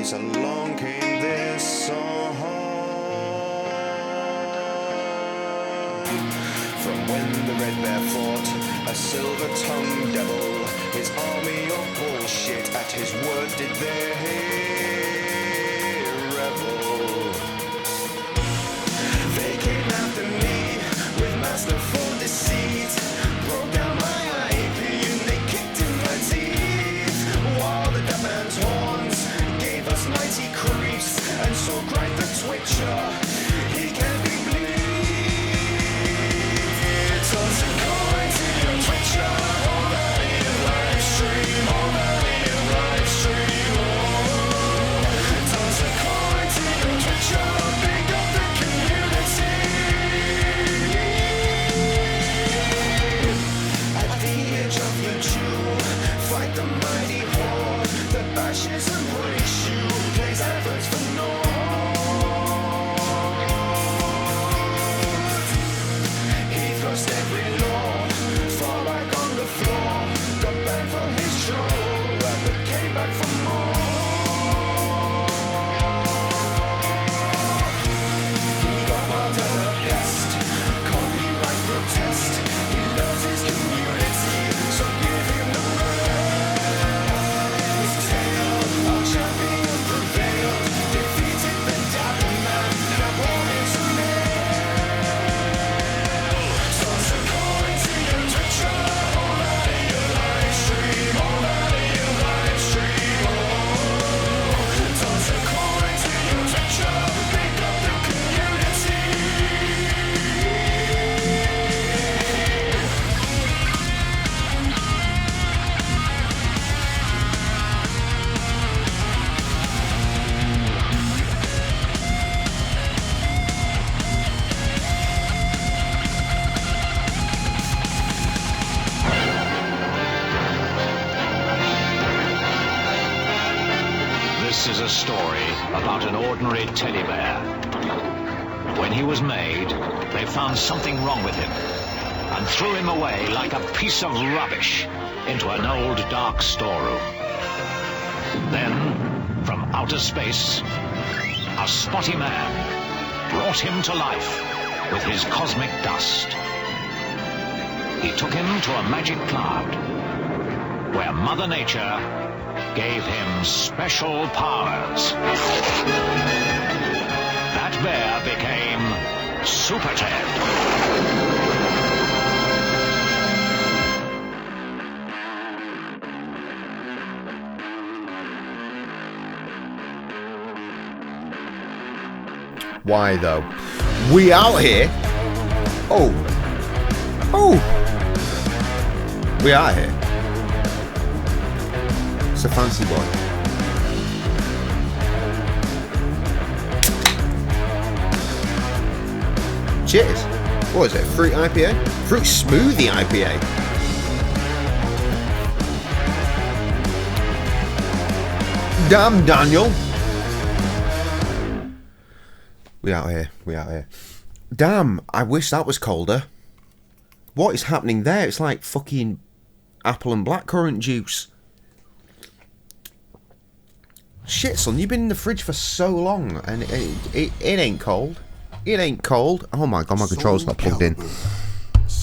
once along came this song. From when the Red Bear fought a silver-tongued devil, his army of bullshit at his word did they revel. They came after me with masterful deceit, broke down my IP and they kicked in my teeth, while the deaf man's horns gave us mighty creeps, and so cried the Twitcher, he can't be bleed. Toss a coin to your Twitcher, all that in live stream, all that in live stream. Toss a coin to your Twitcher, big up the community. At the edge of your jewel, fight the mighty horde that bashes and breaks you, plays adverts for naught. He thrust every law, far back on the floor, got banned from his troll, but came back for more. He got marked as a pest, copyright protest. He loves his community, so give him the rest. Tale, our champion prevailed, defeated the Dapper Man, now born into male. Toss a coin to your Twitcher, all that in your live stream, all that in your live stream. Toss a coin to your Twitcher, pick up the community. This is a story about an ordinary teddy bear. When he was made, they found something wrong with him and threw him away like a piece of rubbish into an old dark storeroom. Then, from outer space, a spotty man brought him to life with his cosmic dust. He took him to a magic cloud where Mother Nature gave him special powers. That bear became Super Ted. Why though? We out here. Oh. We out here. It's a fancy boy. Cheers. What is it? Fruit IPA? Fruit smoothie IPA. Damn, Daniel. We out here. Damn, I wish that was colder. What is happening there? It's like fucking apple and blackcurrant juice. Shit, son, you've been in the fridge for so long, and it ain't cold. It ain't cold. Oh my god, my controller's not plugged in.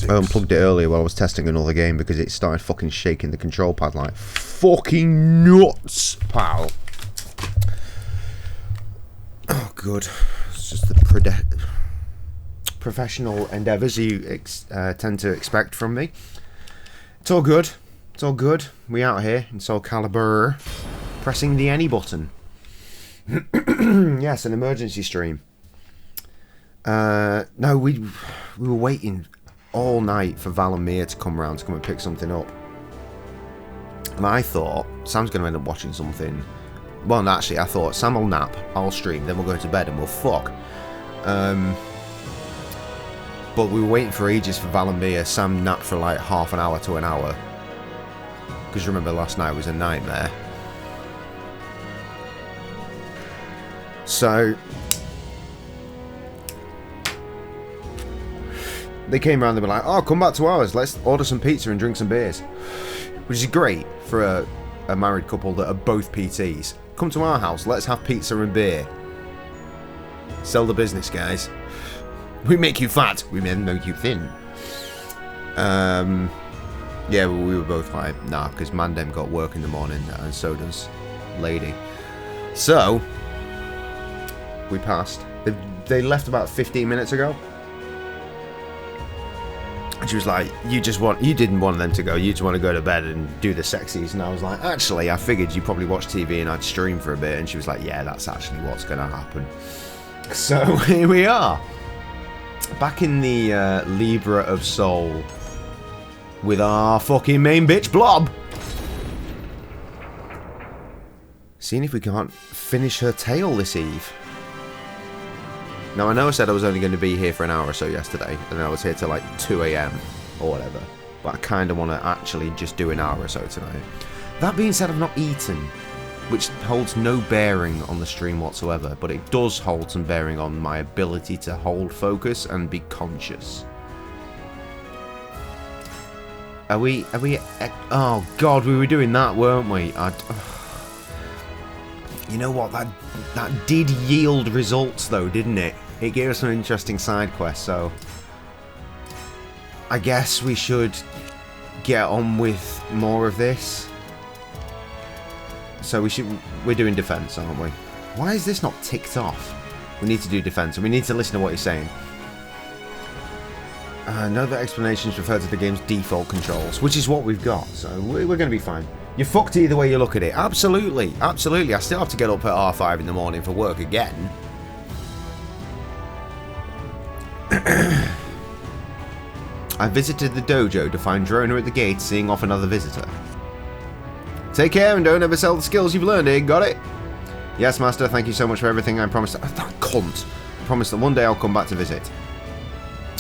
I unplugged it earlier while I was testing another game because it started fucking shaking the control pad like fucking nuts, pal. Oh, good. It's just the professional endeavours you tend to expect from me. It's all good. It's all good. We out here in Soulcalibur, pressing the any button. Yes, an emergency stream. No, we were waiting all night for Val and Mia to come round to come and pick something up. And I thought Sam's going to end up watching something. Well, no, actually, I thought Sam will nap, I'll stream, then we'll go to bed and we'll fuck. But we were waiting for ages for Val and Mia. Sam napped for like half an hour to an hour. Because remember, last night was a nightmare. So they came around, they were like, oh, come back to ours, let's order some pizza and drink some beers. Which is great for a married couple that are both PTs. Come to our house. Let's have pizza and beer. Sell the business, guys. We make you fat. We make you thin. Yeah, well, we were both like, nah, because Mandem got work in the morning, and so does Lady. So, we passed. They left about 15 minutes ago. And she was like, you didn't want them to go, you just want to go to bed and do the sexies. And I was like, actually, I figured you probably watch TV and I'd stream for a bit. And she was like, yeah, that's actually what's going to happen. So, here we are. Back in the Libra of Soul. With our fucking main bitch, Blob. Seeing if we can't finish her tail this eve. Now, I know I said I was only going to be here for an hour or so yesterday, and I was here till like 2 AM or whatever. But I kind of want to actually just do an hour or so tonight. That being said, I've not eaten, which holds no bearing on the stream whatsoever, but it does hold some bearing on my ability to hold focus and be conscious. Are we, oh god, we were doing that, weren't we? You know what, that did yield results though, didn't it? It gave us some interesting side quests, so I guess we should get on with more of this. So we're doing defense, aren't we? Why is this not ticked off? We need to do defense, and we need to listen to what he's saying. No, the explanations refer to the game's default controls, which is what we've got, so we're going to be fine. You're fucked either way you look at it. Absolutely, absolutely. I still have to get up at R5 in the morning for work again. I visited the dojo to find Drona at the gate, seeing off another visitor. Take care and don't ever sell the skills you've learned here, got it? Yes, master, thank you so much for everything. I promised... That cunt! I promised that one day I'll come back to visit.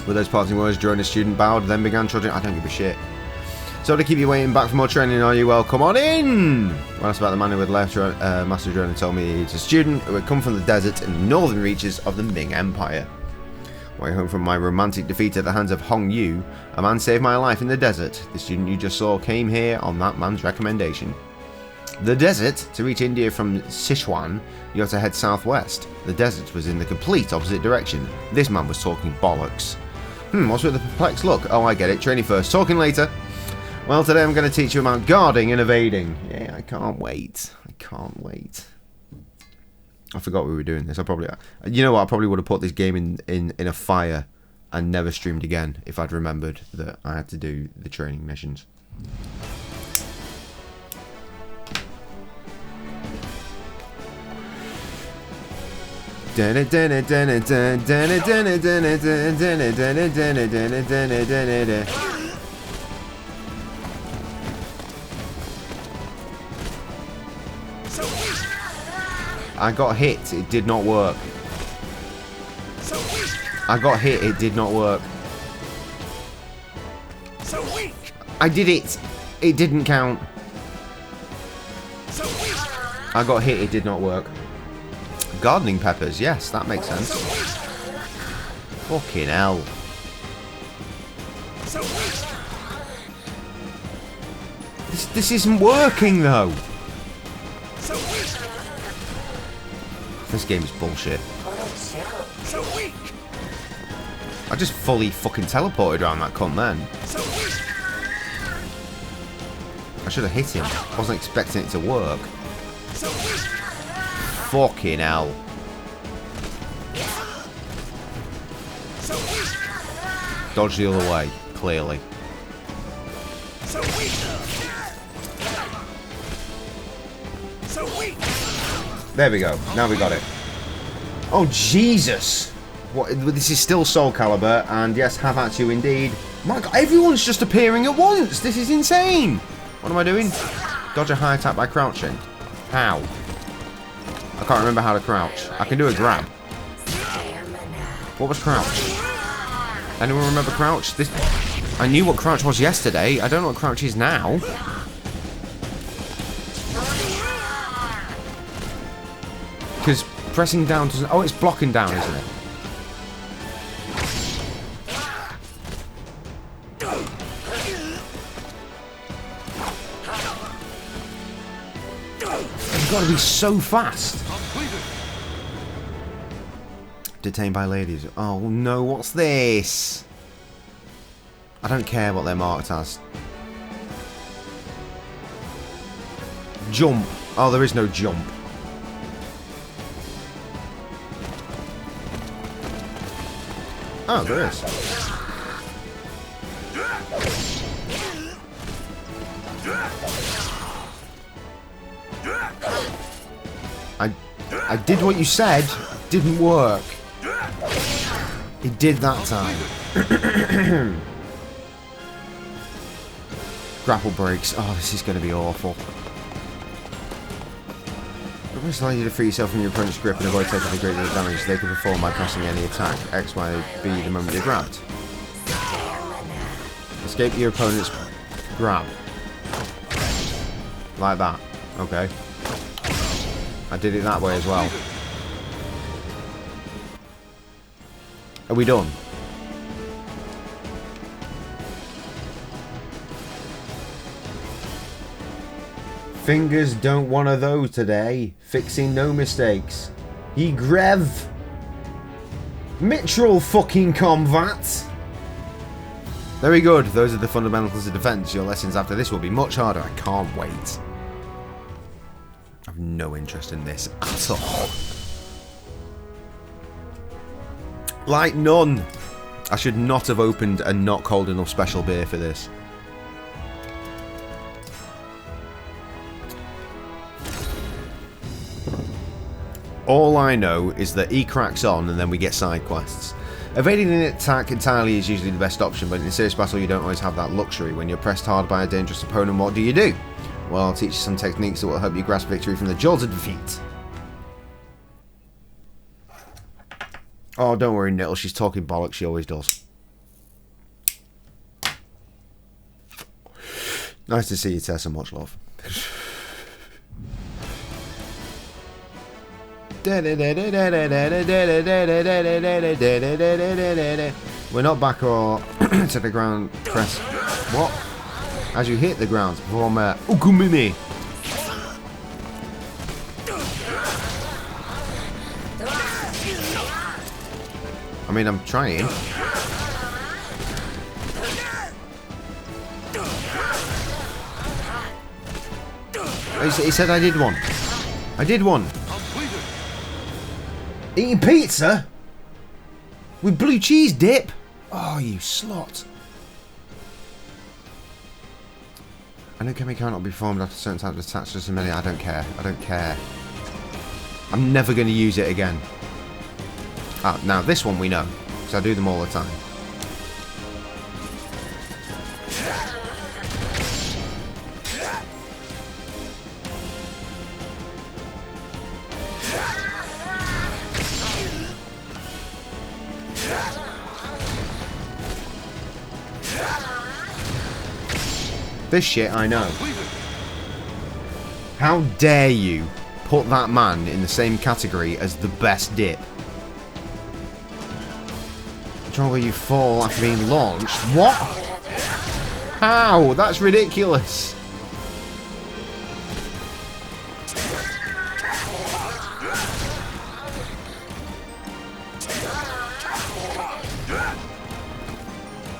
With those parting words, Drona's student bowed, then began trudging... I don't give a shit. So to keep you waiting back for more training, are you well? Come on in! When asked about the man who had left, Master Drona told me he's a student who had come from the desert in the northern reaches of the Ming Empire. Way home from my romantic defeat at the hands of Hong Yu, a man saved my life in the desert. The student you just saw came here on that man's recommendation. The desert? To reach India from Sichuan, you have to head southwest. The desert was in the complete opposite direction. This man was talking bollocks. What's with the perplexed look? Oh, I get it. Training first, talking later. Well, today I'm going to teach you about guarding and evading. Yeah, I can't wait. I can't wait. I forgot we were doing this. You know what? I probably would have put this game in a fire and never streamed again if I'd remembered that I had to do the training missions. I got hit, it did not work. I got hit, it did not work. I did it, it didn't count. I got hit, it did not work. Gardening peppers, yes, that makes sense. Fucking hell. This isn't working though. This game is bullshit. I just fully fucking teleported around that cunt then. I should have hit him. I wasn't expecting it to work. Fucking hell. Dodge the other way, clearly. There we go. Now we got it. Oh, Jesus. What? This is still Soulcalibur, and yes, have at you indeed. My God, everyone's just appearing at once. This is insane. What am I doing? Dodge a high attack by crouching. How? I can't remember how to crouch. I can do a grab. What was crouch? Anyone remember crouch? I knew what crouch was yesterday. I don't know what crouch is now. Because pressing down doesn't... Oh, it's blocking down, isn't it? got to be so fast. Detained by ladies. Oh no, what's this? I don't care what they're marked as. Jump. Oh, there is no jump. Oh, there is. I did what you said. Didn't work. It did that time. Grapple breaks. Oh, this is going to be awful. It's allows you to free yourself from your opponent's grip and avoid taking the great deal of damage they can perform by pressing any attack. X, Y, B the moment you're grabbed. Escape your opponent's grab. Like that. Okay. I did it that way as well. Are we done? Fingers don't want of those today. Fixing no mistakes. Ye grev. Mitral fucking combat. Very good. Those are the fundamentals of defense. Your lessons after this will be much harder. I can't wait. I have no interest in this at all. Like none. I should not have opened a not cold enough special beer for this. All I know is that he cracks on and then we get side quests. Evading an attack entirely is usually the best option, but in a serious battle you don't always have that luxury. When you're pressed hard by a dangerous opponent, what do? Well, I'll teach you some techniques that will help you grasp victory from the jaws of defeat. Oh, don't worry, Nittle, she's talking bollocks, she always does. Nice to see you, Tessa, much love. We're not back or to the ground. Press what? As you hit the ground, perform Ukumimi. I mean, I'm trying. He said I did one. I did one. Eating pizza? With blue cheese dip? Oh, you slut. I know Kemi cannot be formed after certain types of attached to somebody. I don't care. I don't care. I'm never going to use it again. Ah, now this one we know. Because I do them all the time. This shit I know. How dare you put that man in the same category as the best dip? Control where you fall after being launched. What? How? That's ridiculous.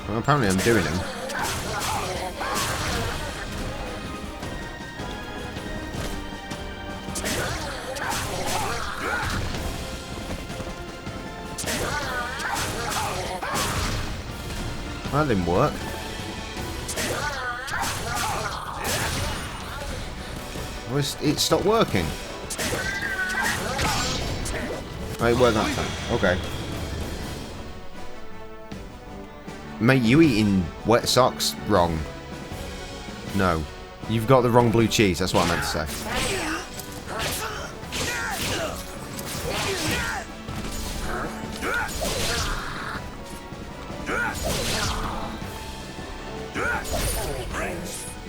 Well, apparently I'm doing them. That didn't work. Oh, it stopped working. Oh, it worked that time. Okay. Mate, you eating wet socks wrong. No. You've got the wrong blue cheese, that's what I meant to say.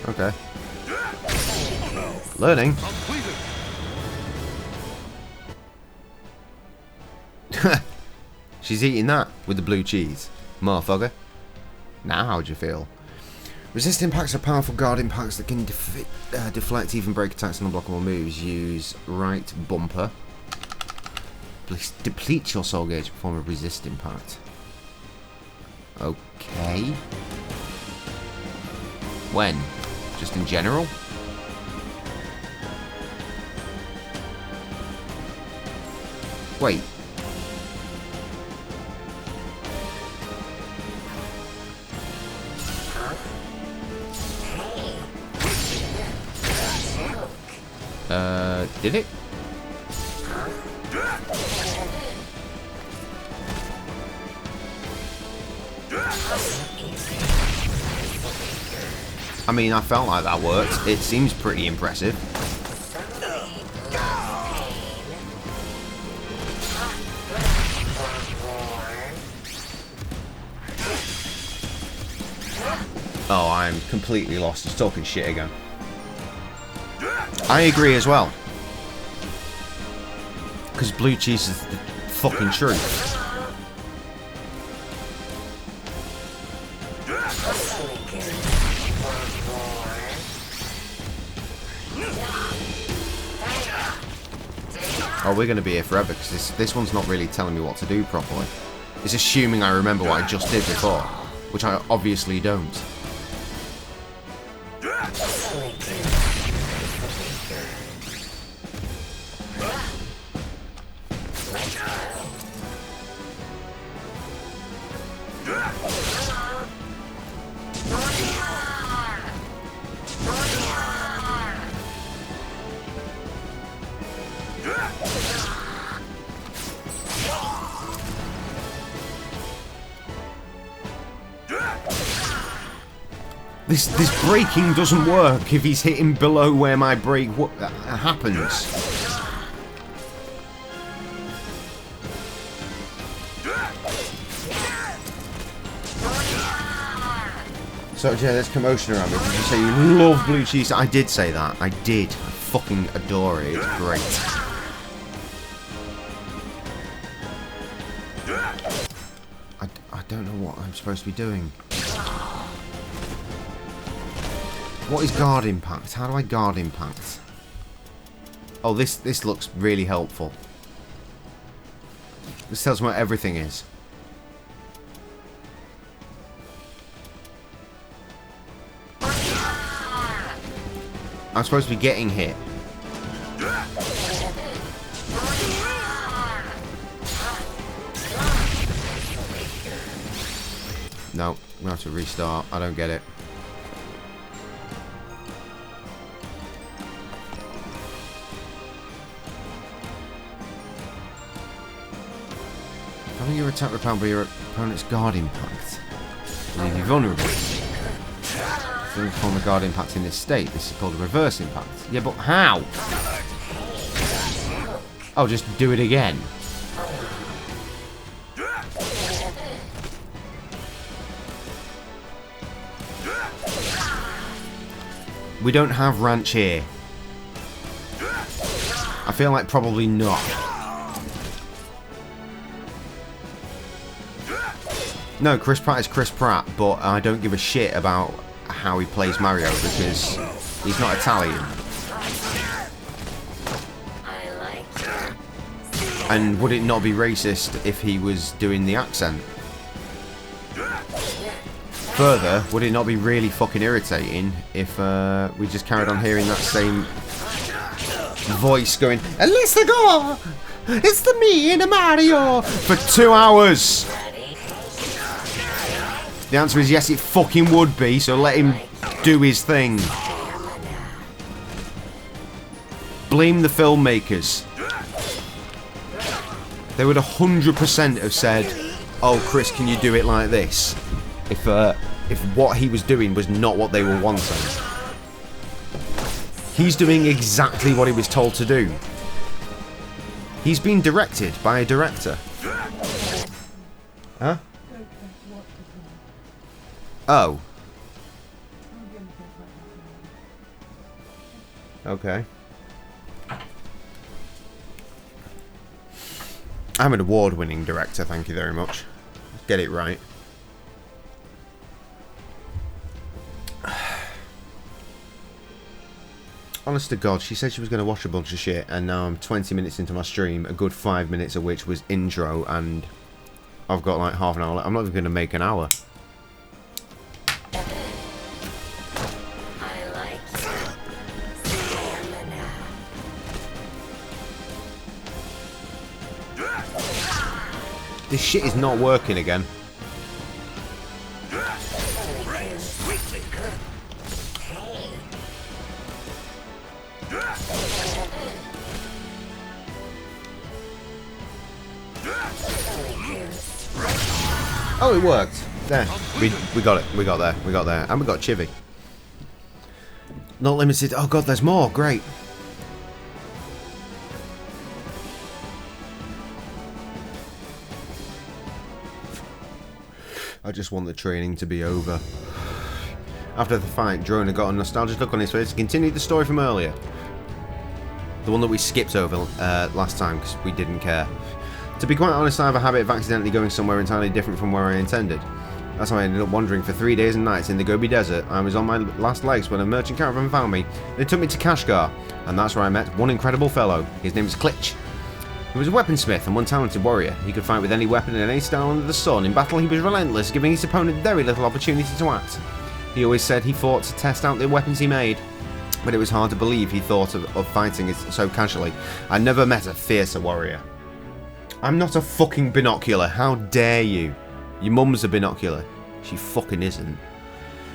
Okay. Learning. She's eating that with the blue cheese. Motherfucker. Now how'd you feel? Resist impacts are powerful guard impacts that can deflect, even break attacks and unblockable moves. Use right bumper. Deplete your soul gauge to perform a resist impact. Okay. When? Just in general? Wait. Did it? I mean, I felt like that worked. It seems pretty impressive. Oh, I'm completely lost. He's talking shit again. I agree as well. Because blue cheese is the fucking truth. Oh, we're going to be here forever because this one's not really telling me what to do properly. It's assuming I remember what I just did before, which I obviously don't. This braking doesn't work if he's hitting below where my brake happens. So, yeah, there's commotion around me. Did you say you love blue cheese? I did say that. I did. I fucking adore it. It's great. I don't know what I'm supposed to be doing. What is guard impact? How do I guard impact? Oh, this looks really helpful. This tells me what everything is. I'm supposed to be getting hit. No, I'm gonna have to restart. I don't get it. Having your attack repelled by your opponent's guard impact. Leave you vulnerable. If you perform a guard impact in this state, this is called a reverse impact. Yeah, but how? Oh, just do it again. We don't have ranch here. I feel like probably not. No, Chris Pratt is Chris Pratt, but I don't give a shit about how he plays Mario because he's not Italian. And would it not be racist if he was doing the accent? Further, would it not be really fucking irritating if we just carried on hearing that same voice going, "Let's go! It's the me in a Mario!" for 2 hours? The answer is yes, it fucking would be, so let him do his thing. Blame the filmmakers. They would 100% have said, "Oh, Chris, can you do it like this?" If what he was doing was not what they were wanting. He's doing exactly what he was told to do. He's been directed by a director. Huh? Oh. Okay. I'm an award-winning director, thank you very much. Get it right. Honest to God, she said she was going to watch a bunch of shit, and now I'm 20 minutes into my stream, a good 5 minutes of which was intro, and I've got like half an hour left. I'm not even going to make an hour. This shit is not working again. Oh, it worked. There. We got it. We got there. We got there. And we got Chivy. Not limited. Oh god, there's more. Great. I just want the training to be over. After the fight, Drona got a nostalgic look on his face to continue the story from earlier. The one that we skipped over last time because we didn't care. To be quite honest, I have a habit of accidentally going somewhere entirely different from where I intended. That's how I ended up wandering for 3 days and nights in the Gobi Desert. I was on my last legs when a merchant caravan found me. They took me to Kashgar, and that's where I met one incredible fellow. His name is Klitsch. He was a weaponsmith and one talented warrior. He could fight with any weapon and any style under the sun. In battle, he was relentless, giving his opponent very little opportunity to act. He always said he fought to test out the weapons he made, but it was hard to believe he thought of fighting so casually. I never met a fiercer warrior. I'm not a fucking binocular. How dare you? Your mum's a binocular. She fucking isn't.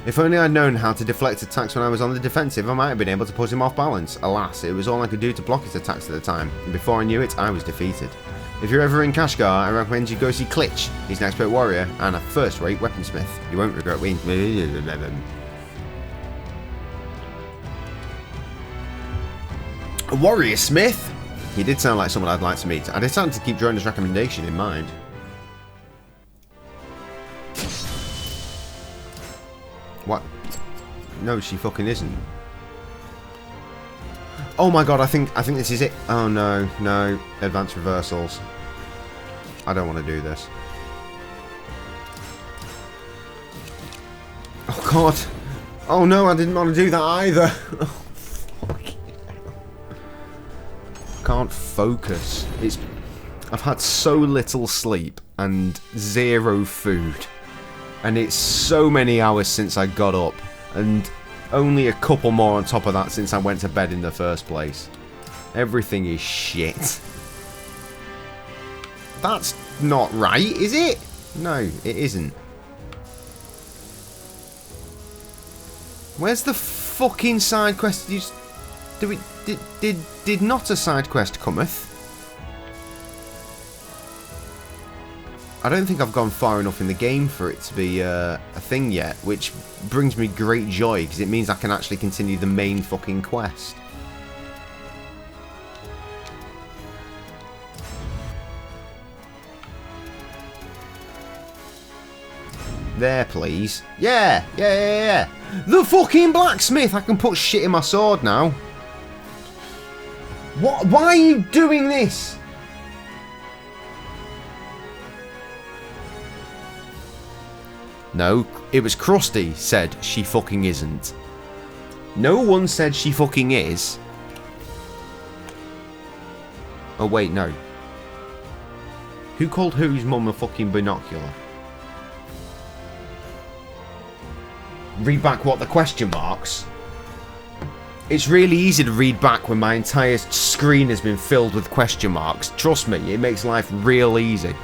If only I'd known how to deflect attacks when I was on the defensive, I might have been able to put him off balance. Alas, it was all I could do to block his attacks at the time, and before I knew it, I was defeated. If you're ever in Kashgar, I recommend you go see Klitsch. He's an expert warrior and a first-rate weaponsmith. You won't regret being... A warrior smith? He did sound like someone I'd like to meet. I decided to keep Drona's recommendation in mind. What? No, she fucking isn't. Oh my god, I think this is it. Oh no, no. Advanced reversals. I don't want to do this. Oh god. Oh no, I didn't want to do that either. Oh, fuck. Can't focus. I've had so little sleep and 0 food. And it's so many hours since I got up, and only a couple more on top of that since I went to bed in the first place. Everything is shit. That's not right, is it? No, it isn't. Where's the fucking side quest? Did not a side quest cometh? I don't think I've gone far enough in the game for it to be a thing yet, which brings me great joy, because it means I can actually continue the main fucking quest. There, please. Yeah! The fucking blacksmith! I can put shit in my sword now. What? Why are you doing this? No, it was Krusty said she fucking isn't. No one said she fucking is. Oh wait, no. Who called whose mum a fucking binocular? Read back what the question marks? It's really easy to read back when my entire screen has been filled with question marks. Trust me, it makes life real easy.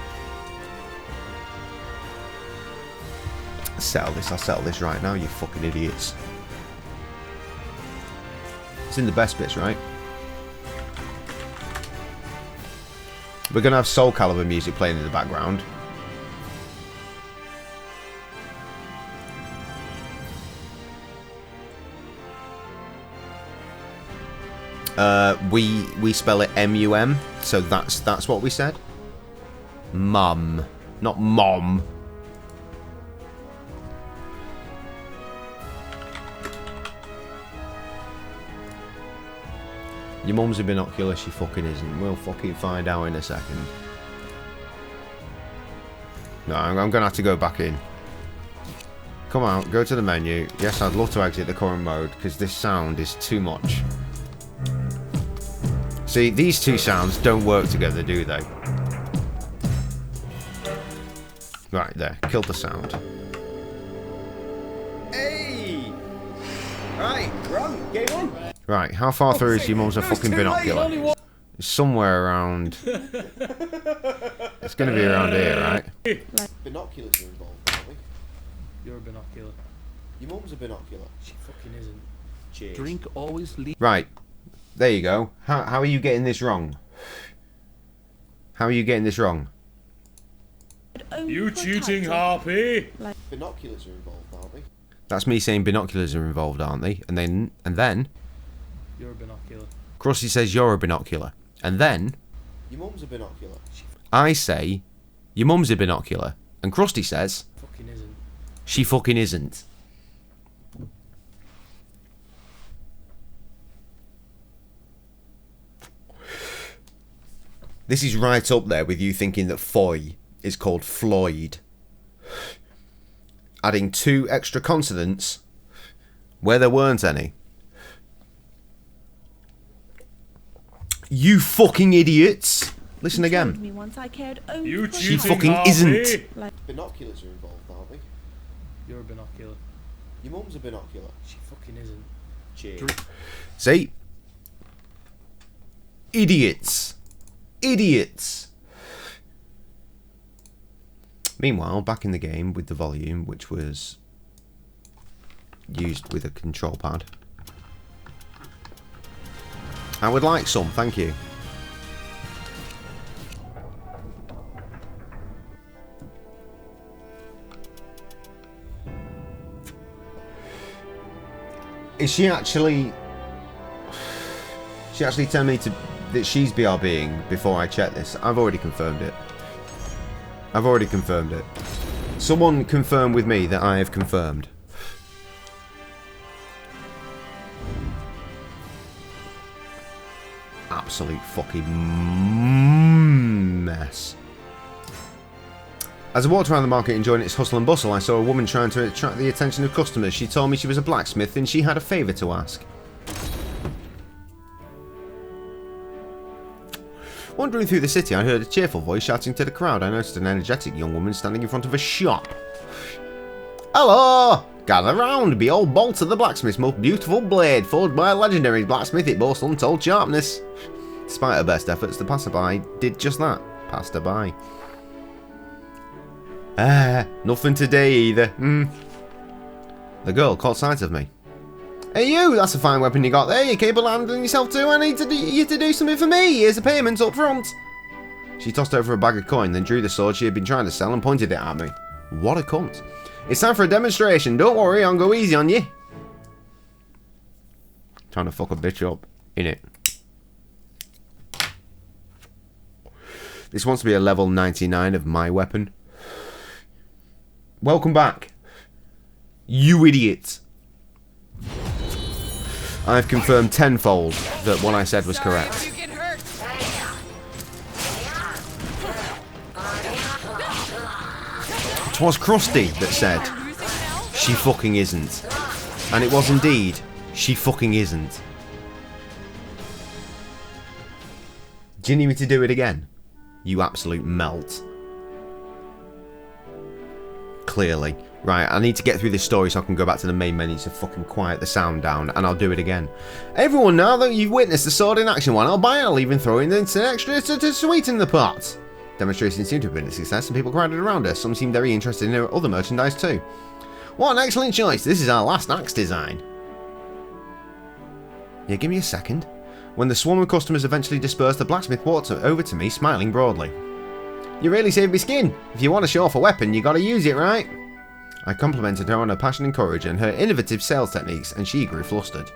I'll settle this right now, you fucking idiots. It's in the best bits, right? We're gonna have Soulcalibur music playing in the background. We spell it M-U-M, so that's what we said. Mum, not mom. Your mum's a binocular, she fucking isn't. We'll fucking find out in a second. No, I'm gonna have to go back in. Come on, go to the menu. Yes, I'd love to exit the current mode, because this sound is too much. See, these two sounds don't work together, do they? Right, there. Killed the sound. Hey! Right, run, game on. Right, how far through is your mum's a fucking binocular? It's somewhere around... It's going to be around here, right? Binoculars are involved, aren't we? You're a binocular. Your mum's a binocular. She fucking isn't. Cheers. Drink always leads. Right. There you go. How are you getting this wrong? How are you getting this wrong? You cheating harpy! Binoculars are involved, aren't we? That's me saying binoculars are involved, aren't they? And then You're a binocular. Krusty says you're a binocular. And then Your mum's a binocular. I say your mum's a binocular. And Krusty says Fucking isn't. she fucking isn't. This is right up there with you thinking that Foy is called Floyd. Adding 2 extra consonants where there weren't any. You fucking idiots! Listen again. You She cheating fucking harpy! isn't. Binoculars are involved, aren't we? You're a binocular. Your mum's a binocular. She fucking isn't. Cheers. See? Idiots. Idiots. Meanwhile, back in the game with the volume, which was used with a control pad. I would like some, thank you. Is she actually... She actually telling me that she's BRBing before I check this? I've already confirmed it. I've already confirmed it. Someone confirm with me that I have confirmed. Absolute fucking mess. As I walked around the market enjoying its hustle and bustle, I saw a woman trying to attract the attention of customers. She told me she was a blacksmith and she had a favour to ask. Wandering through the city, I heard a cheerful voice shouting to the crowd. I noticed an energetic young woman standing in front of a shop. Hello! Gather round! Behold Bolter the blacksmith's most beautiful blade, forged by a legendary blacksmith. It boasts untold sharpness. Despite her best efforts, the passerby did just that. Passed her by. Nothing today either. The girl caught sight of me. Hey you, that's a fine weapon you got there. You're capable of handling yourself too. I need you to do something for me. Here's a payment up front. She tossed over a bag of coin, then drew the sword she had been trying to sell and pointed it at me. What a cunt. It's time for a demonstration. Don't worry, I'll go easy on you. Trying to fuck a bitch up, innit? This wants to be a level 99 of my weapon. Welcome back. You idiot. I've confirmed tenfold that what I said was correct. Twas Krusty that said, she fucking isn't. And it was indeed, she fucking isn't. Do you need me to do it again? You absolute melt. Clearly. Right, I need to get through this story so I can go back to the main menu to fucking quiet the sound down, and I'll do it again. Everyone, now that you've witnessed the sword in action, why not buy it? I'll even throw in an extra to sweeten the pot. Demonstration seemed to have been a success, and people crowded around her. Some seemed very interested in her other merchandise too. What an excellent choice. This is our last axe design. Yeah, give me a second. When the swarm of customers eventually dispersed, the blacksmith walked over to me, smiling broadly. You really saved me skin. If you want to show off a weapon, you gotta use it, right? I complimented her on her passion and courage and her innovative sales techniques, and she grew flustered.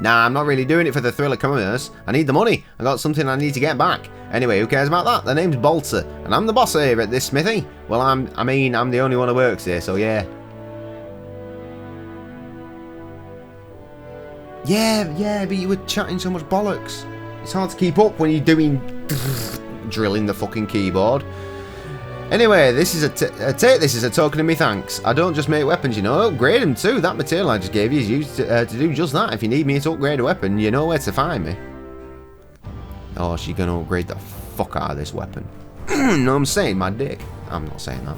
Nah, I'm not really doing it for the thrill of commerce. I need the money. I got something I need to get back. Anyway, who cares about that? The name's Bolter, and I'm the boss here at this smithy. Well, I'm the only one who works here, so yeah. Yeah, but you were chatting so much bollocks. It's hard to keep up when you're doing drilling the fucking keyboard. Anyway, this is take this as a token of me thanks. I don't just make weapons, you know, upgrade them too. That material I just gave you is used to do just that. If you need me to upgrade a weapon, you know where to find me. or she's going to upgrade the fuck out of this weapon. No, I'm saying my dick. I'm not saying that.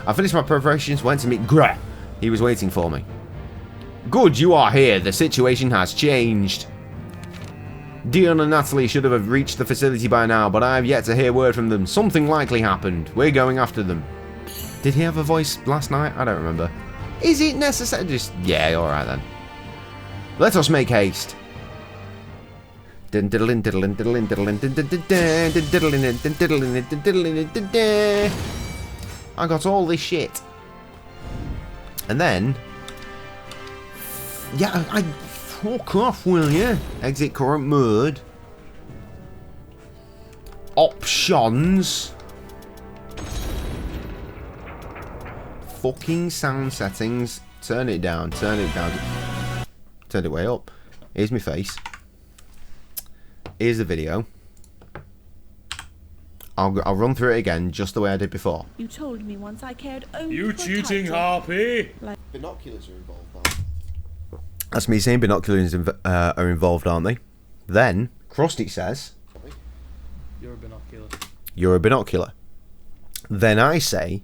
I finished my preparations, went to meet Greh. He was waiting for me. Good, you are here. The situation has changed. Dion and Natalie should have reached the facility by now, but I have yet to hear word from them. Something likely happened. We're going after them. Did he have a voice last night? I don't remember. Is it necessary? Just, yeah, alright then. Let us make haste. I got all this shit. And then... yeah, I fuck off, will you? Exit current mode. Options. Fucking sound settings. Turn it down, turn it down. Turn it way up. Here's my face. Here's the video. I'll run through it again just the way I did before. You told me once I cared only You for cheating title. harpy! Binoculars are involved, aren't they? That's me saying binoculars are involved, aren't they? Then, Krusty says... You're a binocular. You're a binocular. Then I say...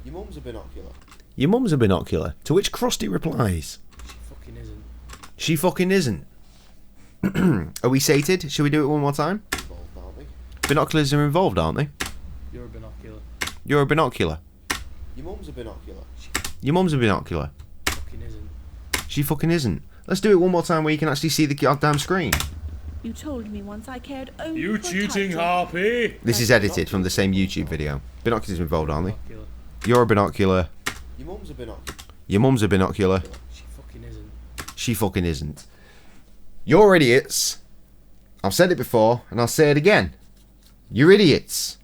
Your mum's a binocular. Your mum's a binocular. To which Krusty replies... She fucking isn't. She fucking isn't. Are we sated? Shall we do it one more time? Involved, aren't they? Binoculars are involved, aren't they? You're a binocular. You're a binocular. Your mum's a binocular. Your mum's a binocular. Fucking isn't. She fucking isn't. Let's do it one more time where you can actually see the goddamn screen. You told me once I cared only You for cheating title. harpy! This is edited from the same YouTube video. Binoculars are involved, aren't they? Binocular. You're a binocular. Your mum's a binocular. Your mum's a binocular. She fucking isn't. She fucking isn't. You're idiots. I've said it before, and I'll say it again. You're idiots.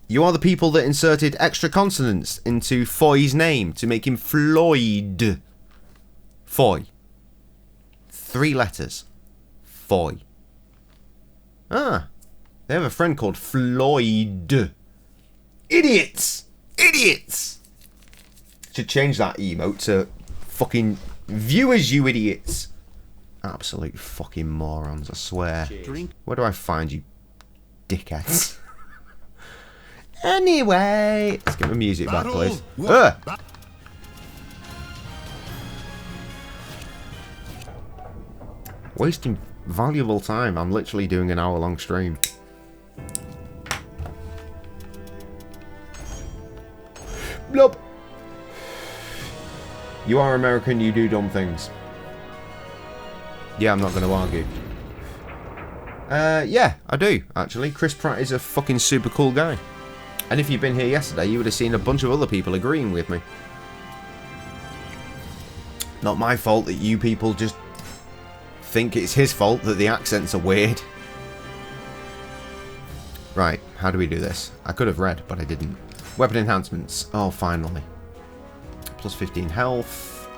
You are the people that inserted extra consonants into Foy's name to make him Floyd. Foy. 3 letters. Foy. Ah. They have a friend called Floyd. Idiots! Idiots! Should change that emote to fucking viewers, you idiots. Absolute fucking morons, I swear. Drink. Where do I find you, dickheads? Anyway, let's get my music back, please. Wasting valuable time. I'm literally doing an hour-long stream. Blub. You are American, you do dumb things. Yeah, I'm not going to argue. Yeah, I do, actually. Chris Pratt is a fucking super cool guy. And if you'd been here yesterday, you would have seen a bunch of other people agreeing with me. Not my fault that you people just think it's his fault that the accents are weird. Right, how do we do this? I could have read, but I didn't. Weapon enhancements. Oh, finally. Plus 15 health.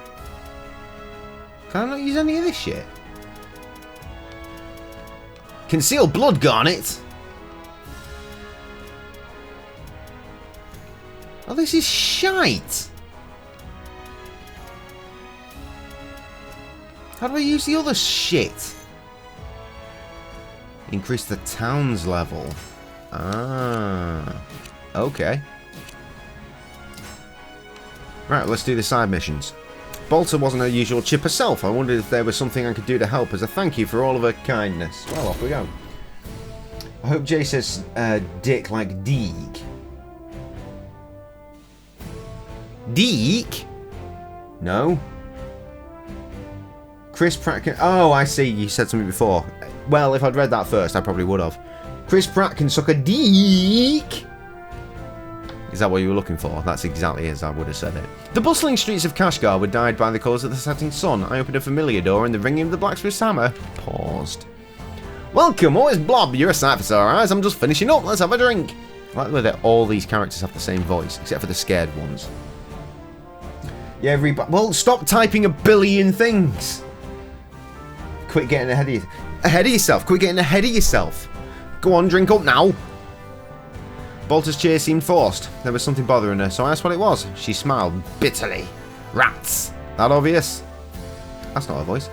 Can I not use any of this shit? Conceal blood garnet? Oh, this is shite. How do I use the other shit? Increase the town's level. Ah. Okay. Right, let's do the side missions. Bolter wasn't her usual chip herself. I wondered if there was something I could do to help as a thank you for all of her kindness. Well, off we go. I hope Jay says dick like Deek. Deek? No. Chris Pratt can... Oh, I see. You said something before. Well, if I'd read that first, I probably would have. Chris Pratt can suck a Deek. Is that what you were looking for? That's exactly as I would have said it. The bustling streets of Kashgar were dyed by the colours of the setting sun. I opened a familiar door and the ringing of the blacksmith's hammer paused. Welcome, always Blob. You're a sight for sore eyes. I'm just finishing up. Let's have a drink. I like the way that all these characters have the same voice, except for the scared ones. Yeah, everybody. Well, stop typing a billion things. Quit getting ahead of yourself. Quit getting ahead of yourself. Go on, drink up now. Bolter's cheer seemed forced. There was something bothering her, so I asked what it was. She smiled bitterly. Rats. That obvious? That's not her voice.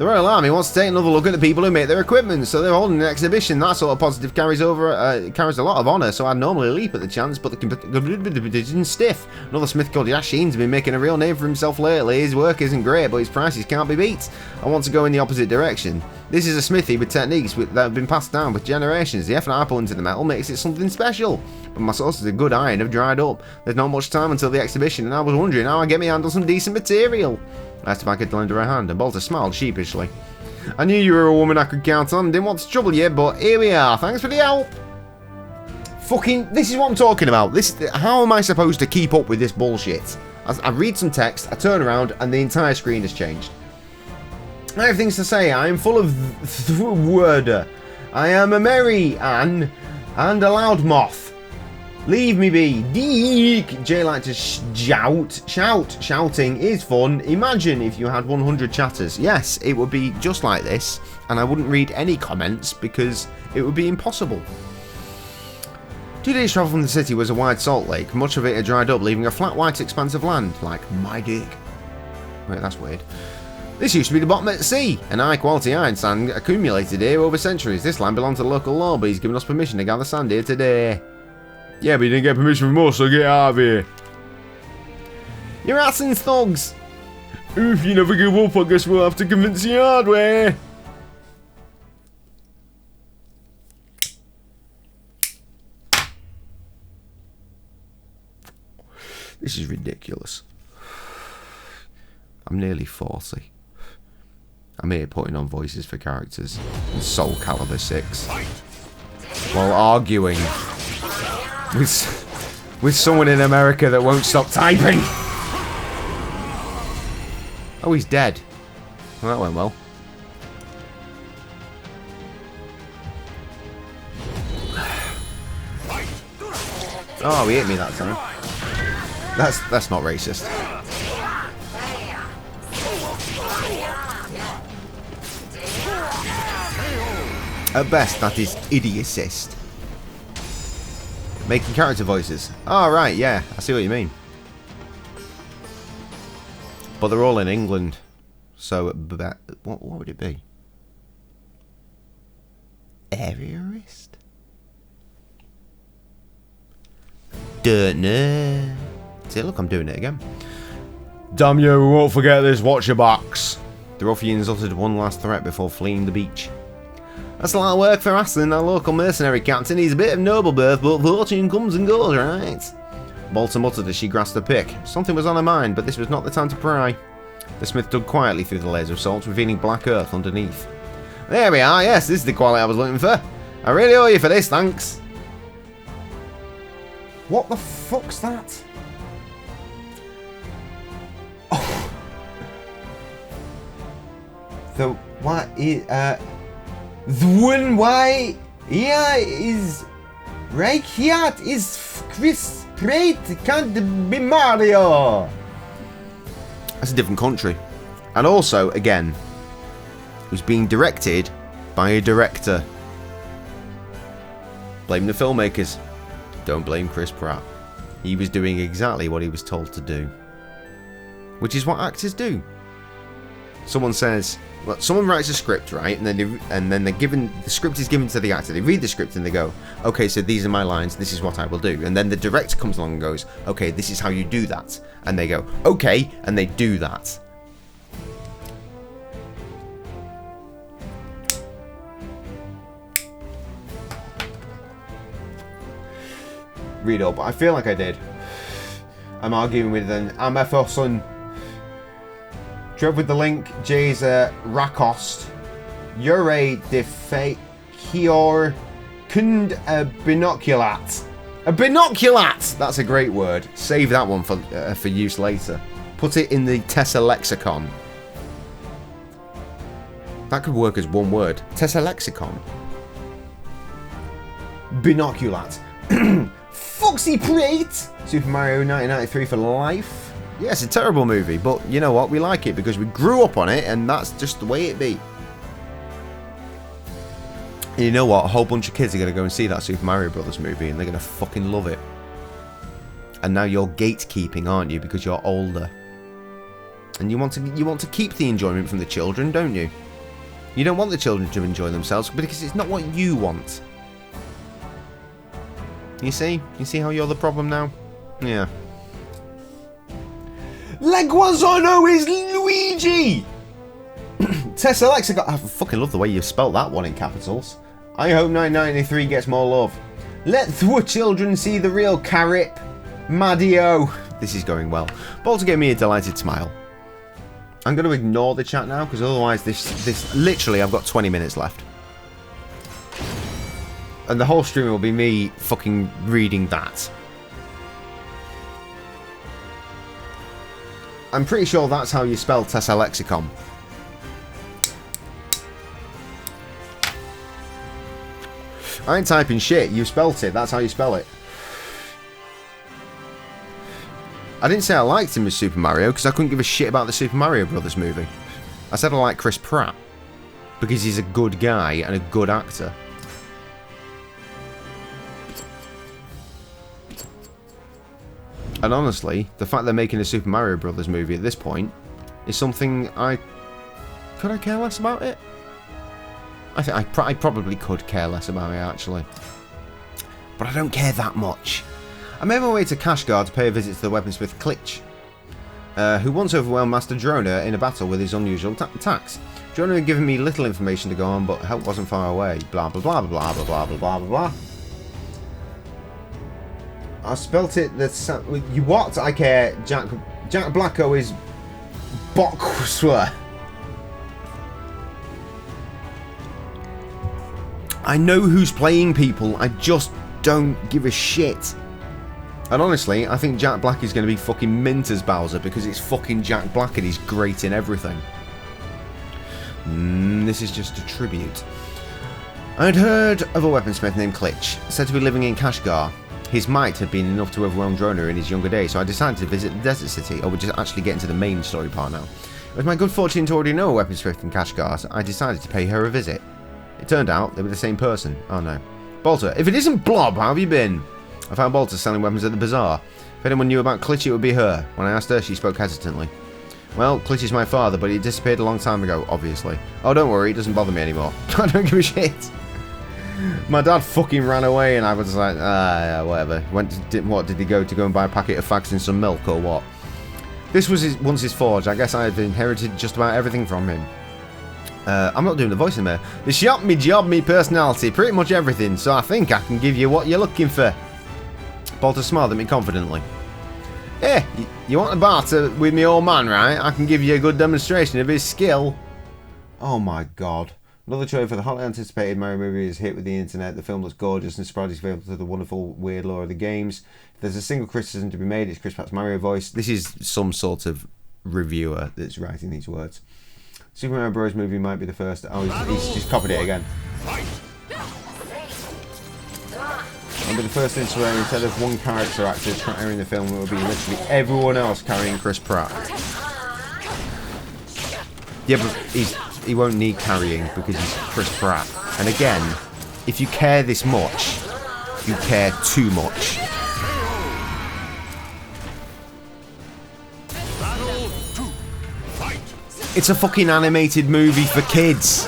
The Royal Army wants to take another look at the people who make their equipment, so they're holding an exhibition. That sort of positive carries a lot of honour, so I'd normally leap at the chance, but the competition's stiff. Another smith called Yashin's been making a real name for himself lately. His work isn't great, but his prices can't be beat. I want to go in the opposite direction. This is a smithy with techniques that have been passed down with generations. The effort I put into the metal makes it something special. But my sources of good iron have dried up. There's not much time until the exhibition, and I was wondering how I get my hand on some decent material. I asked if I could lend her a hand, and Bolter smiled sheepishly. I knew you were a woman I could count on, didn't want to trouble you, but here we are. Thanks for the help. Fucking, this is what I'm talking about. How am I supposed to keep up with this bullshit? I read some text, I turn around, and the entire screen has changed. I have things to say. I am full of word. I am a merry Anne and a loudmouth. Leave me be. Deek. Jay liked to shout. Shouting is fun. Imagine if you had 100 chatters. Yes, it would be just like this, and I wouldn't read any comments because it would be impossible. 2 days travel from the city was a wide salt lake. Much of it had dried up, leaving a flat white expanse of land, like my dick. Wait, that's weird. This used to be the bottom of the sea, and high-quality iron sand accumulated here over centuries. This land belonged to the local law, but he's given us permission to gather sand here today. Yeah, but you didn't get permission from us, so get out of here. You're assing thugs. If you never give up, I guess we'll have to convince you hard way. This is ridiculous. I'm nearly 40. I'm here putting on voices for characters in Soulcalibur 6 while arguing with someone in America that won't stop typing. Oh, he's dead. Well, that went well. Oh, he hit me that time. That's not racist. At best, that is idiotist. Making character voices. Oh, right, yeah. I see what you mean. But they're all in England. So, what would it be? Aerialist? Don't know. See, look, I'm doing it again. Damn you, we won't forget this watcher box. The ruffians uttered one last threat before fleeing the beach. That's a lot of work for Aslan, our local mercenary captain. He's a bit of noble birth, but fortune comes and goes, right? Bolter muttered as she grasped the pick. Something was on her mind, but this was not the time to pry. The smith dug quietly through the layers of salt, revealing black earth underneath. There we are, yes, this is the quality I was looking for. I really owe you for this, thanks. What the fuck's that? Oh. The what is the one why here is right here is Chris Pratt can't be Mario. That's a different country. And also, again, it was being directed by a director. Blame the filmmakers. Don't blame Chris Pratt. He was doing exactly what he was told to do. Which is what actors do. Someone says, well, someone writes a script, right? And then they're given, the script is given to the actor. They read the script and they go, okay, so these are my lines, this is what I will do. And then the director comes along and goes, okay, this is how you do that. And they go, okay, and they do that. Read up. I feel like I did. I'm arguing with an Amethoson. Trev with the link. Jay's Rakost. Yure de Fakior Kund Binoculat. A binoculat! That's a great word. Save that one for use later. Put it in the Tessa lexicon. That could work as one word. Tessa lexicon. Binoculat. Foxy Plate! Super Mario 1993 for life. Yeah, it's a terrible movie, but you know what? We like it because we grew up on it, and that's just the way it be. And you know what? A whole bunch of kids are going to go and see that Super Mario Brothers movie, and they're going to fucking love it. And now you're gatekeeping, aren't you? Because you're older, and you want to keep the enjoyment from the children, don't you? You don't want the children to enjoy themselves because it's not what you want. You see? You see how you're the problem now? Yeah. Leguizamo is Luigi! Tessa Alexa got... I fucking love the way you spelt that one in capitals. I hope 993 gets more love. Let the children see the real Carip. Madio. This is going well. Bolter gave me a delighted smile. I'm going to ignore the chat now, because otherwise this... Literally, I've got 20 minutes left. And the whole stream will be me fucking reading that. I'm pretty sure that's how you spell Tessa Lexicon. I ain't typing shit, you spelt it, that's how you spell it. I didn't say I liked him as Super Mario, because I couldn't give a shit about the Super Mario Brothers movie. I said I like Chris Pratt, because he's a good guy and a good actor. And honestly, the fact they're making a Super Mario Brothers movie at this point is something Could I care less about it? I think I probably could care less about it, actually. But I don't care that much. I made my way to Kashgar to pay a visit to the weaponsmith Klitsch, who once overwhelmed Master Drona in a battle with his unusual attacks. Drona had given me little information to go on, but help wasn't far away. Blah blah blah blah blah blah blah blah blah blah. I spelt it that you what? I care. Jack Blacko is Bokswa. I know who's playing people. I just don't give a shit. And honestly, I think Jack Black is going to be fucking mint as Bowser because it's fucking Jack Black and he's great in everything. This is just a tribute. I'd heard of a weaponsmith named Klitsch, said to be living in Kashgar. His might had been enough to overwhelm Drona in his younger days, so I decided to visit the desert city. We're just actually getting to the main story part now. With my good fortune to already know a weaponsmith in Kashgar, so I decided to pay her a visit. It turned out they were the same person. Oh no. Bolter, if it isn't Blob, how have you been? I found Bolter selling weapons at the bazaar. If anyone knew about Klitsch, it would be her. When I asked her, she spoke hesitantly. Well, Klitsch is my father, but he disappeared a long time ago, obviously. Oh, don't worry, it doesn't bother me anymore. I don't give a shit. My dad fucking ran away, and I was like, whatever. What, did he go and buy a packet of fags and some milk, or what? This was once his forge. I guess I had inherited just about everything from him. I'm not doing the voice in there. The shop, me job, me personality, pretty much everything, so I think I can give you what you're looking for. Bolter smiled at me confidently. Hey, you want to barter with me old man, right? I can give you a good demonstration of his skill. Oh my god. Another trailer for the hotly anticipated Mario movie is hit with the internet. The film looks gorgeous and surprisingly faithful to the wonderful, weird lore of the games. If there's a single criticism to be made, it's Chris Pratt's Mario voice. This is some sort of reviewer that's writing these words. Super Mario Bros. Movie might be the first. Oh, he's just copied it again. I'll be the first instance where instead of one character actor carrying the film, it will be literally everyone else carrying Chris Pratt. Yeah, but he won't need carrying because he's Chris Pratt. And again, if you care this much, you care too much. It's a fucking animated movie for kids.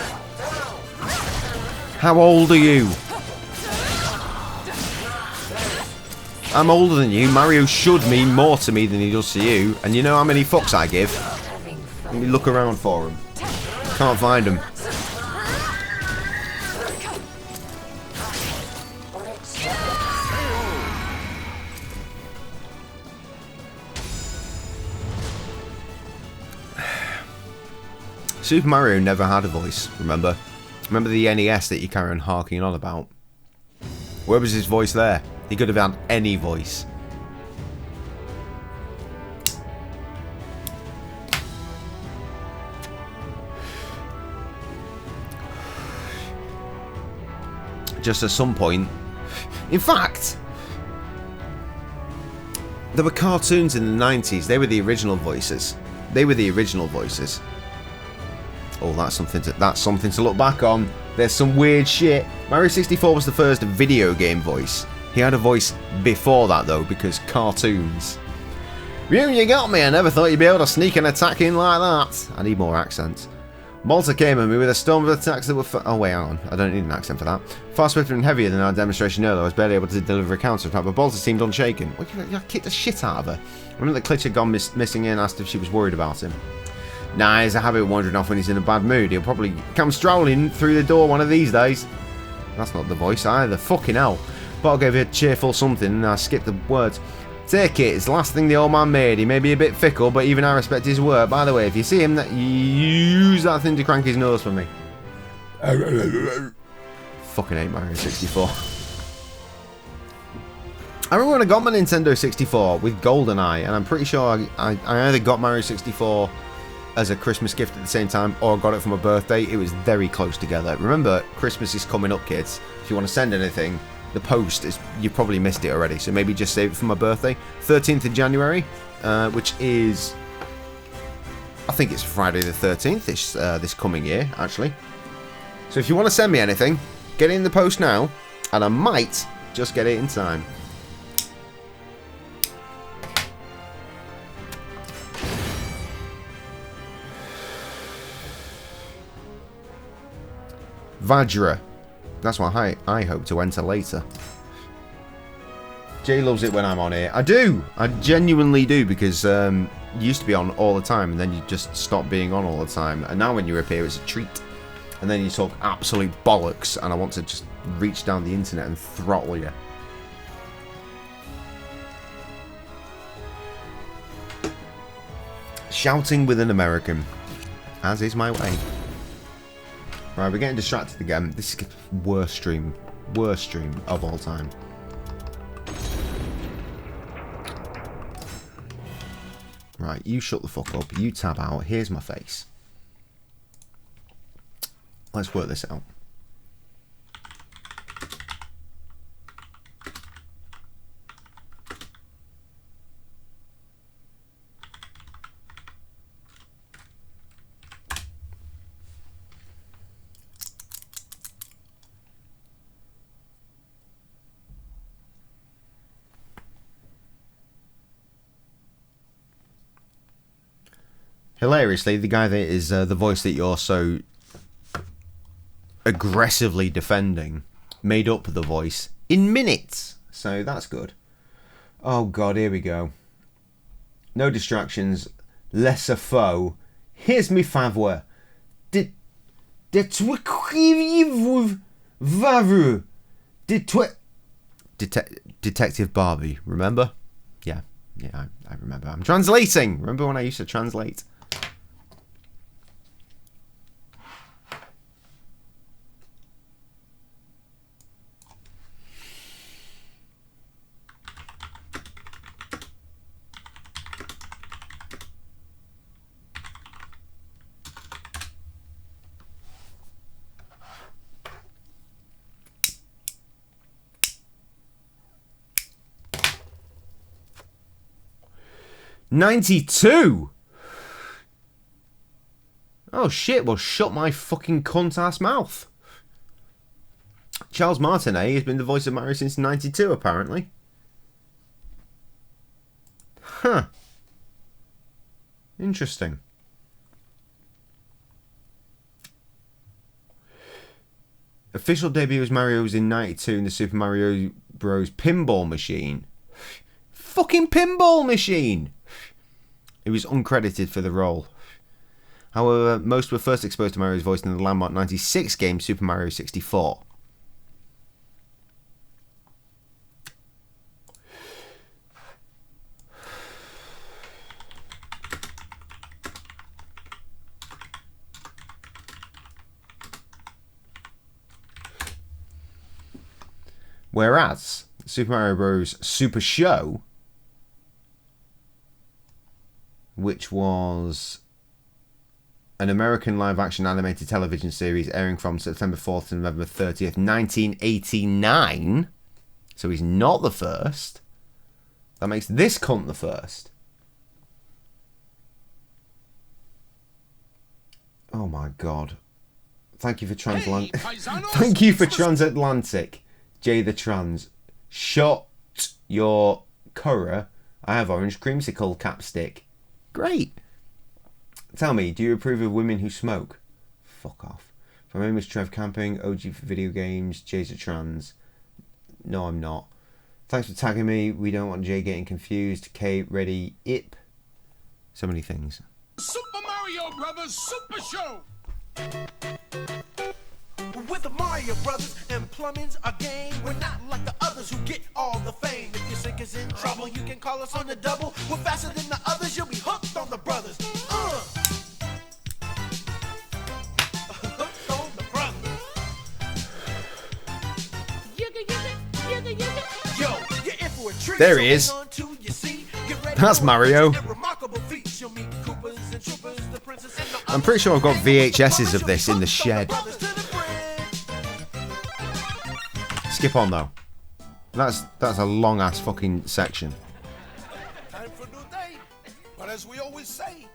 How old are you? I'm older than you. Mario should mean more to me than he does to you. And you know how many fucks I give? Let me look around for him. Can't find him. Super Mario never had a voice, remember? Remember the NES that you carry on harking on about? Where was his voice there? He could have had any voice. Just at some point. In fact, there were cartoons in the 90s. They were the original voices. They were the original voices. Oh, that's something to look back on. There's some weird shit. Mario 64 was the first video game voice. He had a voice before that though, because cartoons. You got me. I never thought you'd be able to sneak an attack in like that. I need more accents. Malta came at me with a storm of attacks that were oh wait, hang on, I don't need an accent for that. Far swifter and heavier than our demonstration earlier. I was barely able to deliver a counter attack, but Malta seemed unshaken. Well, you kicked the shit out of her. I remember that Klitsch had gone missing and asked if she was worried about him. Nah, he's a habit of wandering off when he's in a bad mood. He'll probably come strolling through the door one of these days. That's not the voice either, fucking hell. But I gave her a cheerful something and I skipped the words. Take it, it's the last thing the old man made. He may be a bit fickle, but even I respect his work. By the way, if you see him, use that thing to crank his nose for me. Fucking hate Mario 64. I remember when I got my Nintendo 64 with GoldenEye, and I'm pretty sure I either got Mario 64 as a Christmas gift at the same time, or I got it for my birthday. It was very close together. Remember, Christmas is coming up, kids. If you want to send anything, the post is, you probably missed it already, so maybe just save it for my birthday, 13th of January, which is, I think it's Friday the 13th. It's this coming year, actually. So if you want to send me anything, get it in the post now, and I might just get it in time. Vajra. That's what I hope to enter later. Jay loves it when I'm on here. I do. I genuinely do, because you used to be on all the time and then you just stop being on all the time. And now when you appear, it's a treat. And then you talk absolute bollocks and I want to just reach down the internet and throttle you. Shouting with an American. As is my way. Right, we're getting distracted again. This is the worst stream of all time. Right, you shut the fuck up. You tab out. Here's my face. Let's work this out. Hilariously, the guy that is the voice that you're so aggressively defending made up the voice in minutes. So that's good. Oh god, here we go. No distractions. Lesser foe. Here's me favor. Detective Barbie. Remember? Yeah, I remember. I'm translating. Remember when I used to translate? '92. Oh shit, well shut my fucking cunt ass mouth. Charles Martinet has been the voice of Mario since '92 apparently. Huh. Interesting. Official debut was Mario's in '92 in the Super Mario Bros. Pinball Machine. Fucking pinball machine! He was uncredited for the role. However, most were first exposed to Mario's voice in the landmark '96 game Super Mario 64. Whereas Super Mario Bros. Super Show, which was an American live-action animated television series airing from September 4th to November 30th, 1989. So he's not the first. That makes this cunt the first. Oh my god. Thank you for Thank you for Transatlantic. Jay the Trans. Shut your curra. I have orange creamsicle capstick. Great. Tell me, do you approve of women who smoke? fuck off. My name is Trev Camping, OG for video games, J's a trans. No, I'm not. Thanks for tagging me. We don't want Jay getting confused. K, ready, ip. So many things. Super Mario Brothers Super Show! With the Mario Brothers and plumbing's a game. We're not like the others who get all the fame. If your sink is in trouble, you can call us on the double. We're faster than the others, you'll be hooked on the brothers. Hooked on the brothers. Yo, you're in for a treat. There he is. That's Mario. I'm pretty sure I've got VHSs of this in the shed. Skip on though. That's a long ass fucking section. Time for a new day. But as we always say,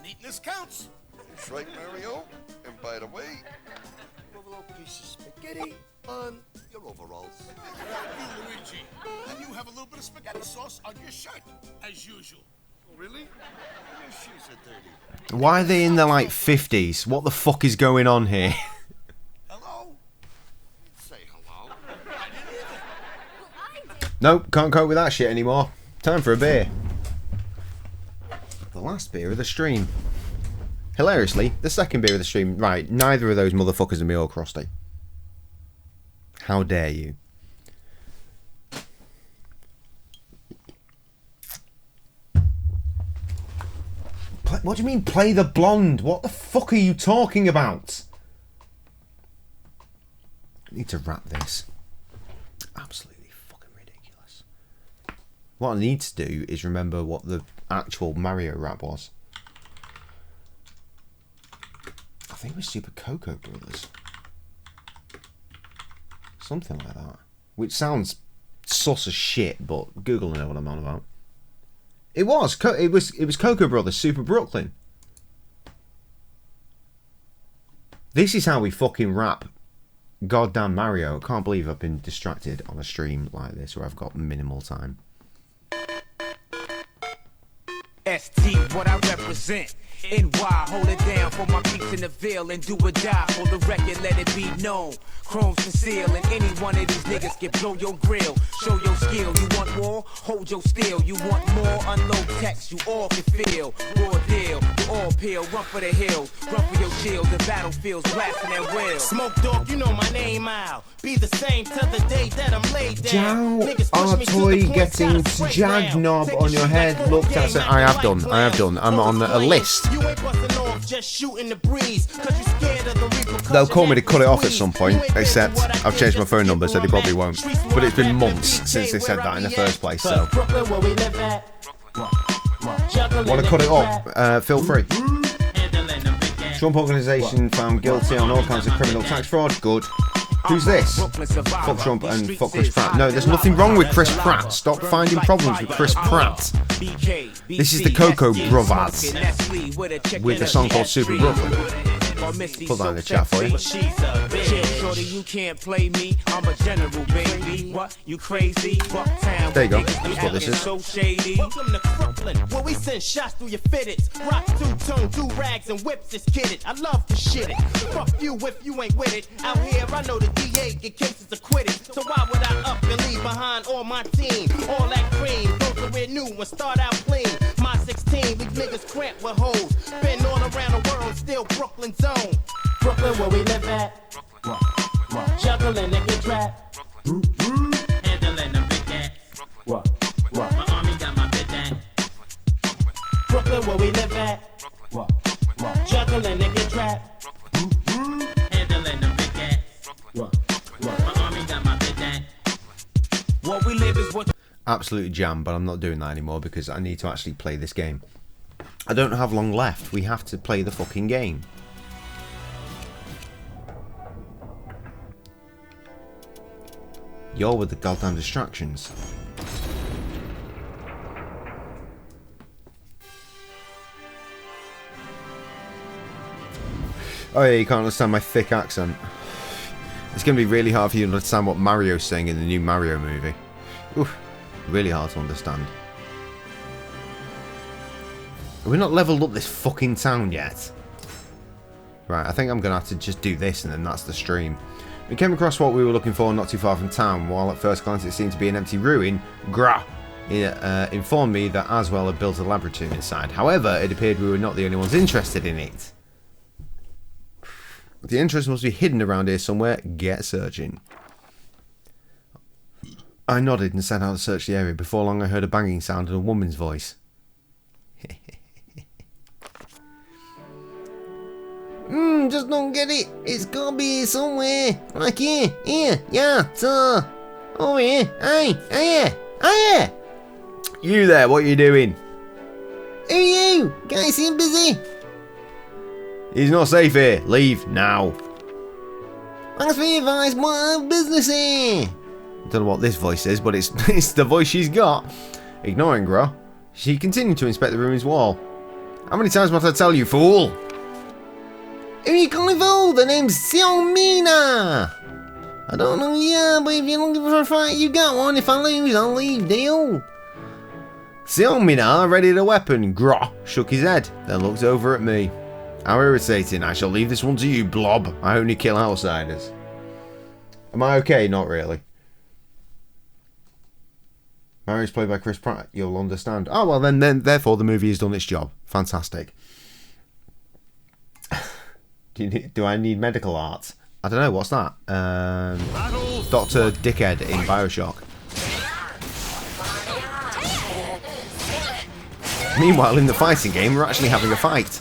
neatness counts. That's right, Mario. And by the way, you have a little piece of spaghetti on your overalls. You, Luigi. And you have a little bit of spaghetti sauce on your shirt, as usual. Really? Your shoes are dirty. Why are they in the like 50s? What the fuck is going on here? Hello? Say hello. Nope, can't cope with that shit anymore. Time for a beer. The last beer of the stream. Hilariously, the second beer of the stream. Right, neither of those motherfuckers are me or Krusty. How dare you? What do you mean, play the blonde? What the fuck are you talking about? I need to wrap this. Absolutely fucking ridiculous. What I need to do is remember what the actual Mario rap was. I think it was Super Cocoa Brothers. Something like that. Which sounds sus as shit, but Google will know what I'm on about. It was Cocoa Brothers Super Brooklyn. This is how we fucking rap goddamn Mario. I can't believe I've been distracted on a stream like this where I've got minimal time. ST, what I represent. NY, hold it down for my peeps in the Ville and do or die for the record, let it be known. Chrome's conceal and any one of these niggas can blow your grill. Show your skill, you want more? Hold your steel. You want more? Unload text, you all can feel. Raw deal, you all peel, run for the hills, run for your shields and battlefields, blasting that will. Smoke dog, you know my name, Al. Be the same till the day that I'm laid down. Jow our toy getting jag knob on your head looked at. I have done. I'm on a list. You ain't busting off, just shooting the breeze, 'cause you scared of the repercussions. They'll call me to cut it off at some point, except I've changed my phone number, so they probably won't. But it's been months since they said that in the first place, so. Want to cut it off? Feel free. Trump organisation found guilty on all kinds of criminal tax fraud. Good. Who's this? Fuck Trump and fuck Chris Pratt. No, there's nothing wrong with Chris Pratt. Stop finding problems with Chris Pratt. This is the Cocoa Brothers with a song called Super Brooklyn. Put that in the chat for you. Shorty, you can't play me. I'm a general, baby. What? You crazy? There you go. That's what this is. So shady. Welcome to Brooklyn, where we send shots through your fitteds. Rock two-tone, do-rags, and whips is kidded. I love to shit it. Fuck you if you ain't with it. Out here, I know the DA get cases acquitted. So why would I up and leave behind all my team? All that cream, go somewhere new and start out clean. My 16, leave niggas cramped with hoes. Been all around the world, still Brooklyn zone. Brooklyn, where we live at. Juggling and get trapped. Handling them big cats. My army got my big ass. Brooklyn, where we live at. Juggling and get trapped. Handling them big cats. My army got my big ass. What we live is what. Absolute jam, but I'm not doing that anymore because I need to actually play this game. I don't have long left. We have to play the fucking game. You're with the goddamn distractions. Oh yeah, you can't understand my thick accent. It's going to be really hard for you to understand what Mario's saying in the new Mario movie. Oof, really hard to understand. We're not leveled up this fucking town yet. Right, I think I'm going to have to just do this and then that's the stream. We came across what we were looking for not too far from town. While at first glance it seemed to be an empty ruin, Grah informed me that Aswell had built a laboratory inside. However, it appeared we were not the only ones interested in it. The entrance must be hidden around here somewhere. Get searching. I nodded and set out to search the area. Before long I heard a banging sound and a woman's voice. Just don't get it. It's gotta be here somewhere. Like here, yeah, so. Oh yeah, hey. You there, what you doing? Who are you? Guys seem busy. He's not safe here. Leave now. Thanks for your advice, what business here? Don't know what this voice is, but it's the voice she's got. Ignoring Gro, she continued to inspect the ruin's wall. How many times must I tell you, fool? Who are you calling fool? The name's Xiaomina. I don't know you, but if you're looking for a fight, you got one. If I lose, I'll leave, deal. Xiaomina readied a weapon. Gro shook his head, then looked over at me. How irritating. I shall leave this one to you, Blob. I only kill outsiders. Am I okay? Not really. Mario's played by Chris Pratt. You'll understand. Oh, well, then therefore the movie has done its job. Fantastic. Do I need medical art? I don't know. What's that? Dr. Dickhead in Bioshock. Meanwhile, in the fighting game, we're actually having a fight.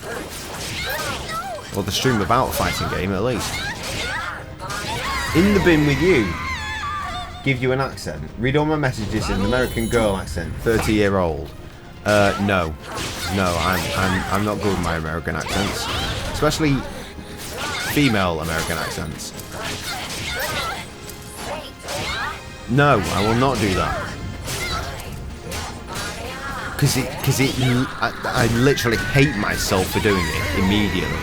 Or the stream about a fighting game, at least. In the bin with you. Give you an accent. Read all my messages in an American girl accent. 30-year-old. No. No, I'm not good with my American accents. Especially female American accents. No, I will not do that. Because I literally hate myself for doing it immediately.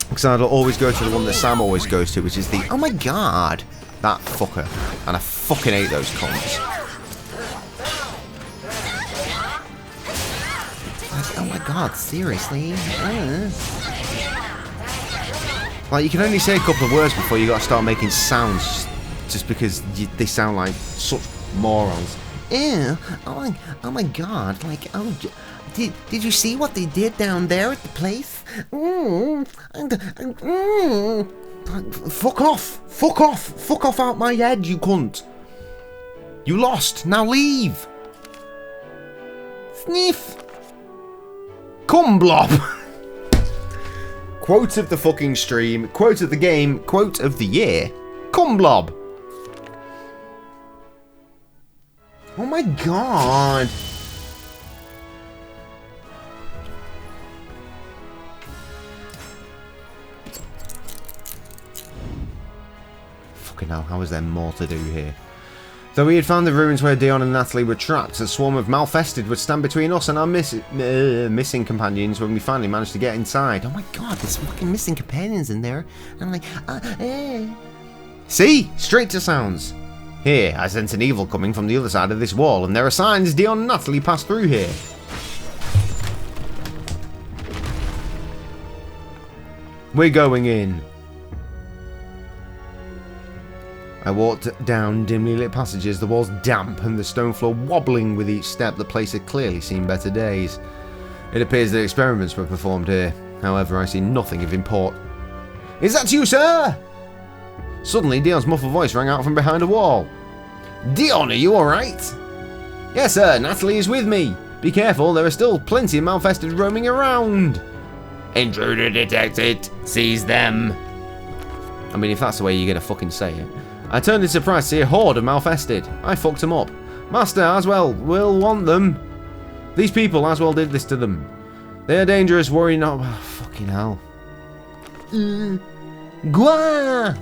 Because I'll always go to the one that Sam always goes to, which is the, oh my god, that fucker. And I fucking hate those cons. Like, oh my god, seriously? Like, you can only say a couple of words before you got to start making sounds just because they sound like such morons. Ew, oh my god, like, oh, did you see what they did down there at the place? Fuck off out my head, you cunt. You lost, now leave. Sniff. Come, Blob. Quote of the fucking stream, quote of the game, quote of the year. Come, Blob. Oh my god. Fucking hell, how is there more to do here? Though we had found the ruins where Dion and Natalie were trapped, a swarm of Malfested would stand between us and our missing companions when we finally managed to get inside. Oh my god, there's fucking missing companions in there. And I'm like, See? Straight to sounds. Here, I sense an evil coming from the other side of this wall, and there are signs Dion and Natalie passed through here. We're going in. I walked down dimly lit passages, the walls damp and the stone floor wobbling with each step. The place had clearly seen better days. It appears that experiments were performed here. However, I see nothing of import. Is that you, sir? Suddenly, Dion's muffled voice rang out from behind a wall. Dion, are you alright? Yes, sir, Natalie is with me. Be careful, there are still plenty of Malfested roaming around. Intruder detected. Seize them. I mean, if that's the way you're gonna fucking say it. I turned in surprise to see a horde of Malfested. I fucked them up. Master, Aswell will want them. These people, Aswell did this to them. They are dangerous, worry not. Oh, fucking hell. Gua!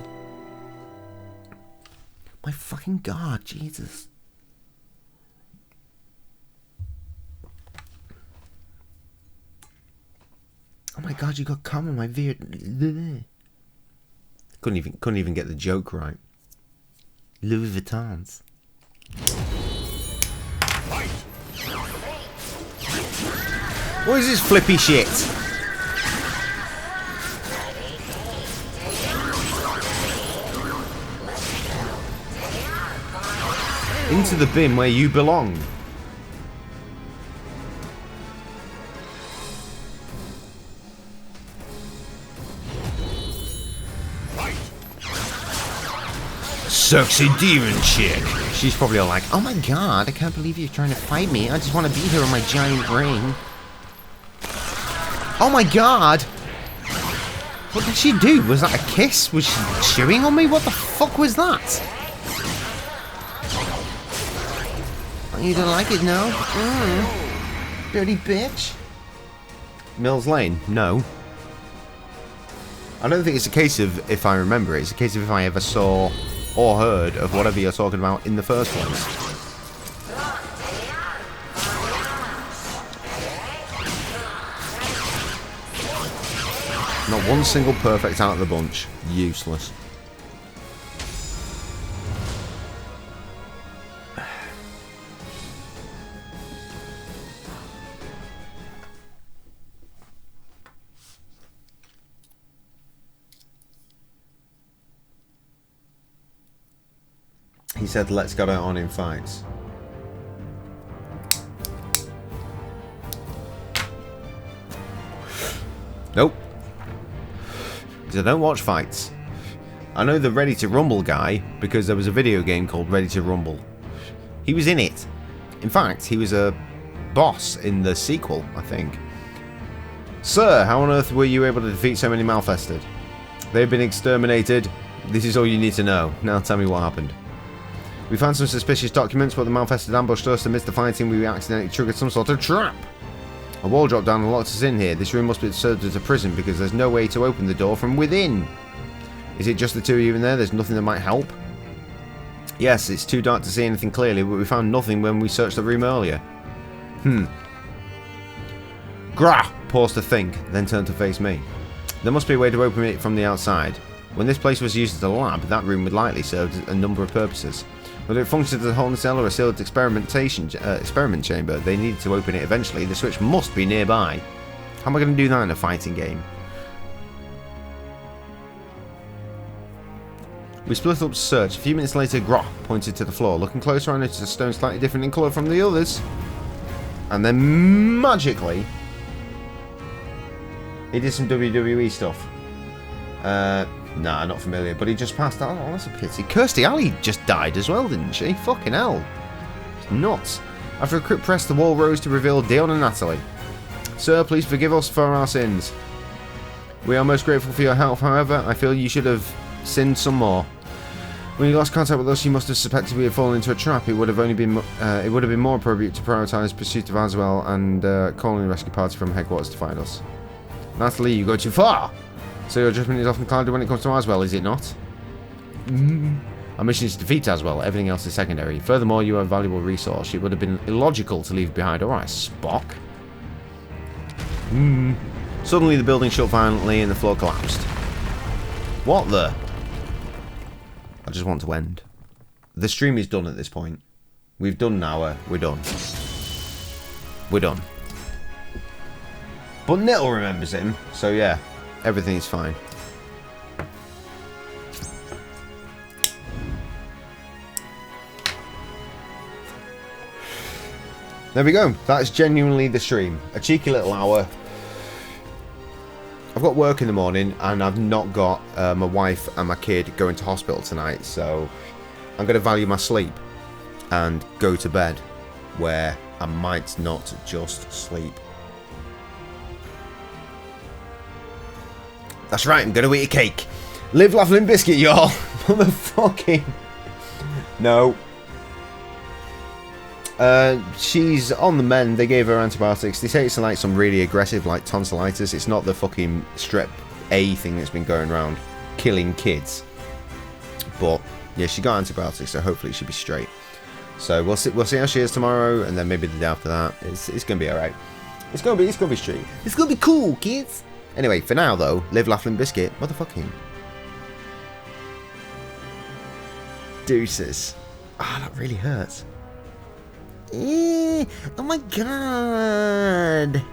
My fucking god, Jesus. Oh my god, you got cum on my beard. Couldn't even get the joke right. Louis Vuittons. What is this flippy shit? into the bin where you belong. Sexy demon chick. She's probably all like, oh my god, I can't believe you're trying to fight me. I just want to be here in my giant ring. Oh my god. What did she do? Was that a kiss? Was she chewing on me? What the fuck was that? Oh, you don't like it, no? Dirty bitch. Mills Lane? No. I don't think it's a case of if I remember it. It's a case of if I ever saw or heard of whatever you're talking about in the first place. Not one single perfect out of the bunch. Useless. He said, let's get it on in fights. Nope. Because I don't watch fights. I know the Ready to Rumble guy because there was a video game called Ready to Rumble. He was in it. In fact, he was a boss in the sequel, I think. Sir, how on earth were you able to defeat so many Malfested? They've been exterminated. This is all you need to know. Now tell me what happened. We found some suspicious documents, but the Malfested ambushed us. Amidst the fighting, we accidentally triggered some sort of trap. A wall dropped down and locked us in here. This room must be served as a prison because there's no way to open the door from within. Is it just the two of you in there? There's nothing that might help? Yes, it's too dark to see anything clearly, but we found nothing when we searched the room earlier. Grah! Paused to think, then turned to face me. There must be a way to open it from the outside. When this place was used as a lab, that room would likely serve a number of purposes. Whether it functioned as a holding cell or a sealed experiment chamber, they needed to open it eventually. The switch must be nearby. How am I going to do that in a fighting game? We split up to search. A few minutes later, Groh pointed to the floor. Looking closer, I noticed a stone slightly different in colour from the others. And then, magically, he did some WWE stuff. Nah, not familiar, but he just passed out. Oh, that's a pity. Kirstie Alley just died as well, didn't she? Fucking hell. It's nuts. After a quick press, the wall rose to reveal Dion and Natalie. Sir, please forgive us for our sins. We are most grateful for your help, however, I feel you should have sinned some more. When you lost contact with us, you must have suspected we had fallen into a trap. It would have been more appropriate to prioritise pursuit of Aswell and calling a rescue party from headquarters to find us. Natalie, you go too far! So your judgment is often clouded when it comes to Aswell, is it not? Our mission is to defeat Aswell, everything else is secondary. Furthermore, you are a valuable resource. It would have been illogical to leave behind. Alright, Spock. Suddenly the building shut violently and the floor collapsed. What the? I just want to end. The stream is done at this point. We've done an hour, we're done. We're done. But Nettle remembers him, so yeah. Everything is fine. There we go. That's genuinely the stream. A cheeky little hour. I've got work in the morning and I've not got my wife and my kid going to hospital tonight, so I'm going to value my sleep and go to bed where I might not just sleep. That's right, I'm gonna eat a cake. Live, laugh, limp biscuit, y'all. Motherfucking. No. She's on the mend. They gave her antibiotics. They say it's like some really aggressive, like tonsillitis. It's not the fucking strep A thing that's been going around killing kids. But yeah, she got antibiotics, so hopefully she'll be straight. So we'll see how she is tomorrow, and then maybe the day after that. It's gonna be alright. It's gonna be straight. It's gonna be cool, kids. Anyway, for now though, live, laugh, limp biscuit. Motherfucking. Deuces. Ah, that really hurts. Oh my god.